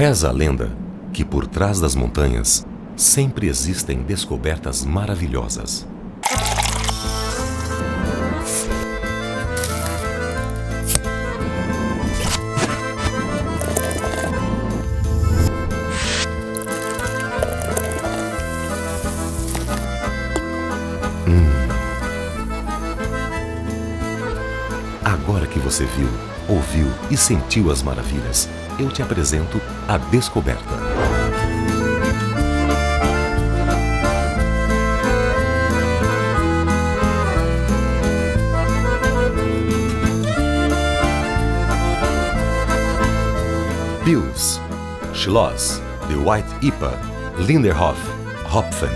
Reza a lenda que por trás das montanhas sempre existem descobertas maravilhosas. Agora que você viu, ouviu e sentiu as maravilhas, eu te apresento a descoberta. Pils, Schloss, The White IPA, Linderhof, Hopfen,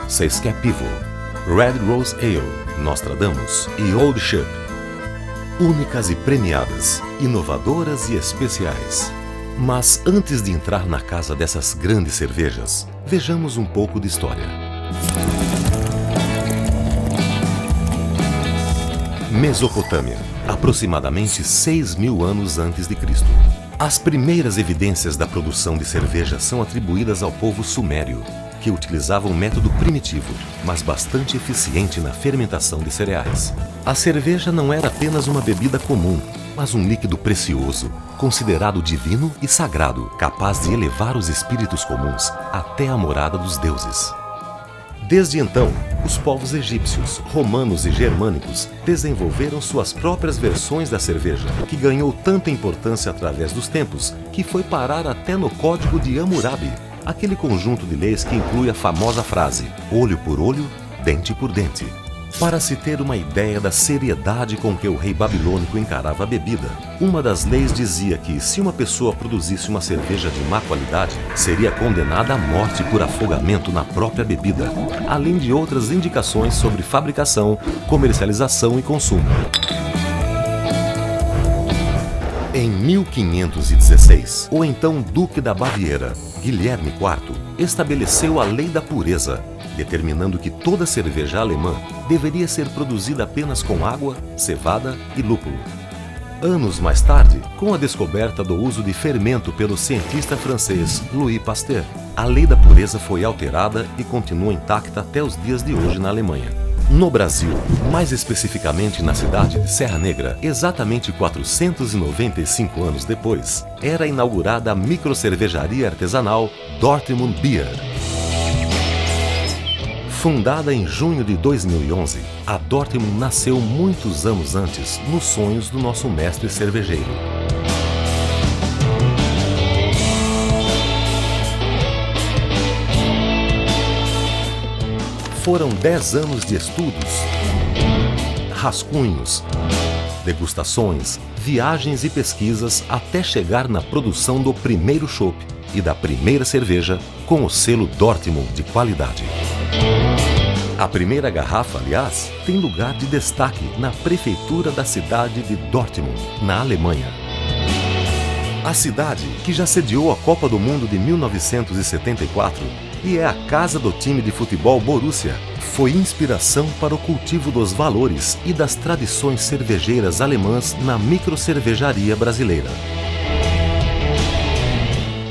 Seisqué Pivo, Red Rose Ale, Nostradamus e Old Ship. Únicas e premiadas, inovadoras e especiais. Mas antes de entrar na casa dessas grandes cervejas, vejamos um pouco de história. Mesopotâmia, aproximadamente 6.000 anos antes de Cristo. As primeiras evidências da produção de cerveja são atribuídas ao povo sumério, que utilizava um método primitivo, mas bastante eficiente na fermentação de cereais. A cerveja não era apenas uma bebida comum, mas um líquido precioso, considerado divino e sagrado, capaz de elevar os espíritos comuns até a morada dos deuses. Desde então, os povos egípcios, romanos e germânicos desenvolveram suas próprias versões da cerveja, que ganhou tanta importância através dos tempos que foi parar até no Código de Hammurabi, aquele conjunto de leis que inclui a famosa frase olho por olho, dente por dente. Para se ter uma ideia da seriedade com que o rei babilônico encarava a bebida, uma das leis dizia que se uma pessoa produzisse uma cerveja de má qualidade, seria condenada à morte por afogamento na própria bebida, além de outras indicações sobre fabricação, comercialização e consumo. Em 1516, o então Duque da Baviera, Guilherme IV, estabeleceu a Lei da Pureza, determinando que toda cerveja alemã deveria ser produzida apenas com água, cevada e lúpulo. Anos mais tarde, com a descoberta do uso de fermento pelo cientista francês Louis Pasteur, a Lei da Pureza foi alterada e continua intacta até os dias de hoje na Alemanha. No Brasil, mais especificamente na cidade de Serra Negra, exatamente 495 anos depois, era inaugurada a microcervejaria artesanal Dortmund Beer. Fundada em junho de 2011, a Dortmund nasceu muitos anos antes, nos sonhos do nosso mestre cervejeiro. Foram 10 anos de estudos, rascunhos, degustações, viagens e pesquisas até chegar na produção do primeiro chopp e da primeira cerveja com o selo Dortmund de qualidade. A primeira garrafa, aliás, tem lugar de destaque na prefeitura da cidade de Dortmund, na Alemanha. A cidade, que já sediou a Copa do Mundo de 1974 e é a casa do time de futebol Borussia, foi inspiração para o cultivo dos valores e das tradições cervejeiras alemãs na microcervejaria brasileira.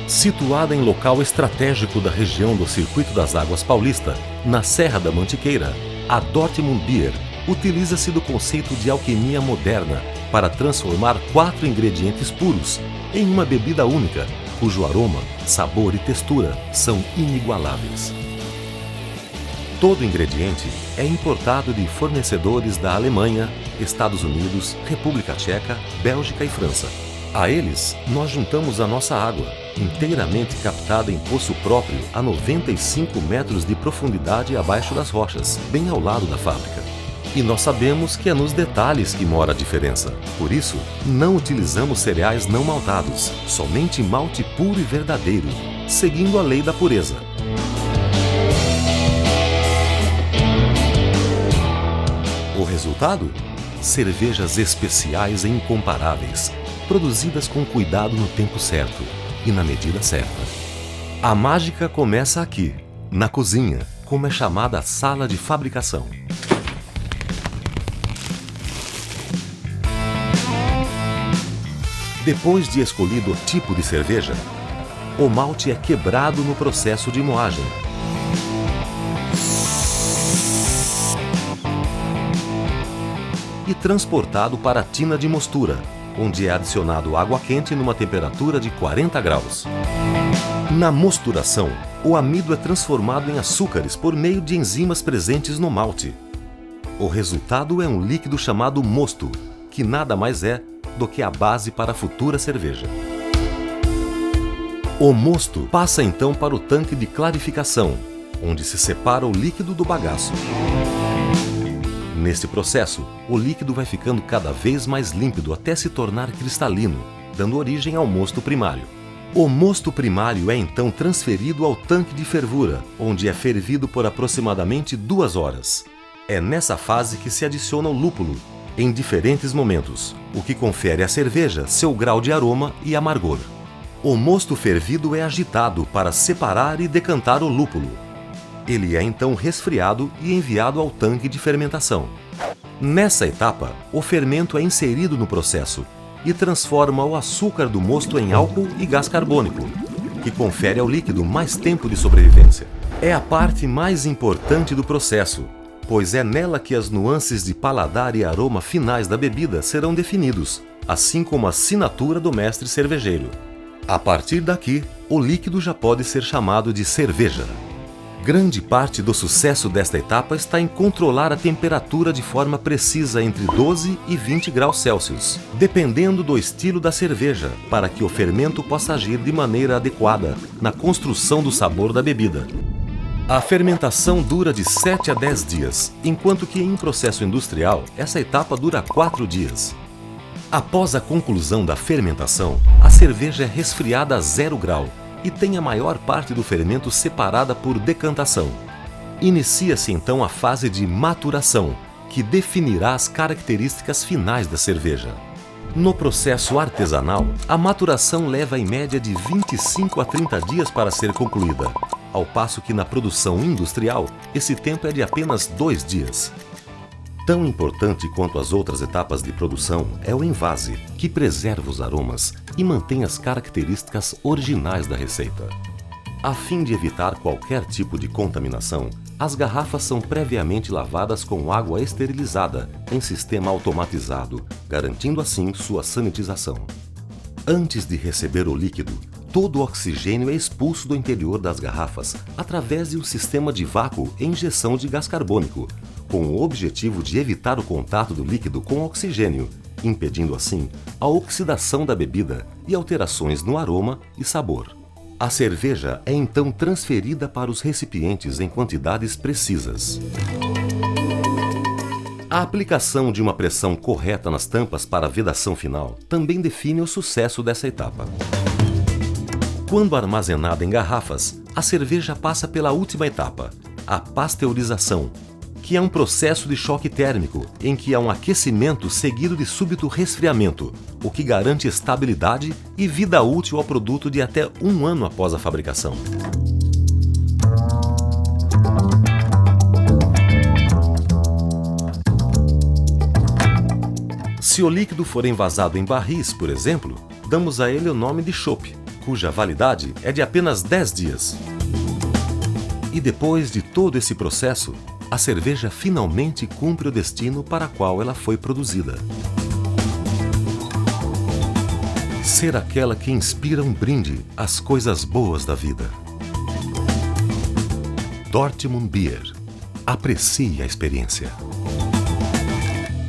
Situada em local estratégico da região do Circuito das Águas Paulista, na Serra da Mantiqueira, a Dortmund Beer utiliza-se do conceito de alquimia moderna para transformar 4 ingredientes puros em uma bebida única, cujo aroma, sabor e textura são inigualáveis. Todo ingrediente é importado de fornecedores da Alemanha, Estados Unidos, República Tcheca, Bélgica e França. A eles, nós juntamos a nossa água, inteiramente captada em poço próprio a 95 metros de profundidade abaixo das rochas, bem ao lado da fábrica. E nós sabemos que é nos detalhes que mora a diferença. Por isso, não utilizamos cereais não maltados, somente malte puro e verdadeiro, seguindo a lei da pureza. O resultado? Cervejas especiais e incomparáveis, produzidas com cuidado no tempo certo e na medida certa. A mágica começa aqui, na cozinha, como é chamada a sala de fabricação. Depois de escolhido o tipo de cerveja, o malte é quebrado no processo de moagem. E transportado para a tina de mostura, onde é adicionado água quente numa temperatura de 40 graus. Na mosturação, o amido é transformado em açúcares por meio de enzimas presentes no malte. O resultado é um líquido chamado mosto, que nada mais é do que a base para a futura cerveja. O mosto passa então para o tanque de clarificação, onde se separa o líquido do bagaço. Nesse processo, o líquido vai ficando cada vez mais límpido até se tornar cristalino, dando origem ao mosto primário. O mosto primário é então transferido ao tanque de fervura, onde é fervido por aproximadamente 2 horas. É nessa fase que se adiciona o lúpulo, em diferentes momentos, o que confere à cerveja seu grau de aroma e amargor. O mosto fervido é agitado para separar e decantar o lúpulo. Ele é então resfriado e enviado ao tanque de fermentação. Nessa etapa, o fermento é inserido no processo e transforma o açúcar do mosto em álcool e gás carbônico, que confere ao líquido mais tempo de sobrevivência. É a parte mais importante do processo, pois é nela que as nuances de paladar e aroma finais da bebida serão definidos, assim como a assinatura do mestre cervejeiro. A partir daqui, o líquido já pode ser chamado de cerveja. Grande parte do sucesso desta etapa está em controlar a temperatura de forma precisa entre 12 e 20 graus Celsius, dependendo do estilo da cerveja, para que o fermento possa agir de maneira adequada na construção do sabor da bebida. A fermentação dura de 7 a 10 dias, enquanto que em processo industrial, essa etapa dura 4 dias. Após a conclusão da fermentação, a cerveja é resfriada a 0 grau e tem a maior parte do fermento separada por decantação. Inicia-se então a fase de maturação, que definirá as características finais da cerveja. No processo artesanal, a maturação leva em média de 25 a 30 dias para ser concluída, ao passo que na produção industrial, esse tempo é de apenas 2 dias. Tão importante quanto as outras etapas de produção é o envase, que preserva os aromas e mantém as características originais da receita. A fim de evitar qualquer tipo de contaminação, as garrafas são previamente lavadas com água esterilizada em sistema automatizado, garantindo assim sua sanitização. Antes de receber o líquido, todo o oxigênio é expulso do interior das garrafas através de um sistema de vácuo e injeção de gás carbônico, com o objetivo de evitar o contato do líquido com o oxigênio, impedindo assim a oxidação da bebida e alterações no aroma e sabor. A cerveja é então transferida para os recipientes em quantidades precisas. A aplicação de uma pressão correta nas tampas para a vedação final também define o sucesso dessa etapa. Quando armazenada em garrafas, a cerveja passa pela última etapa, a pasteurização, que é um processo de choque térmico em que há um aquecimento seguido de súbito resfriamento, o que garante estabilidade e vida útil ao produto de até 1 ano após a fabricação. Se o líquido for envasado em barris, por exemplo, damos a ele o nome de chopp, cuja validade é de apenas 10 dias. E depois de todo esse processo, a cerveja finalmente cumpre o destino para qual ela foi produzida. Ser aquela que inspira um brinde às coisas boas da vida. Dortmund Beer. Aprecie a experiência.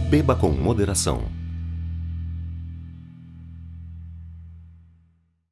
Beba com moderação.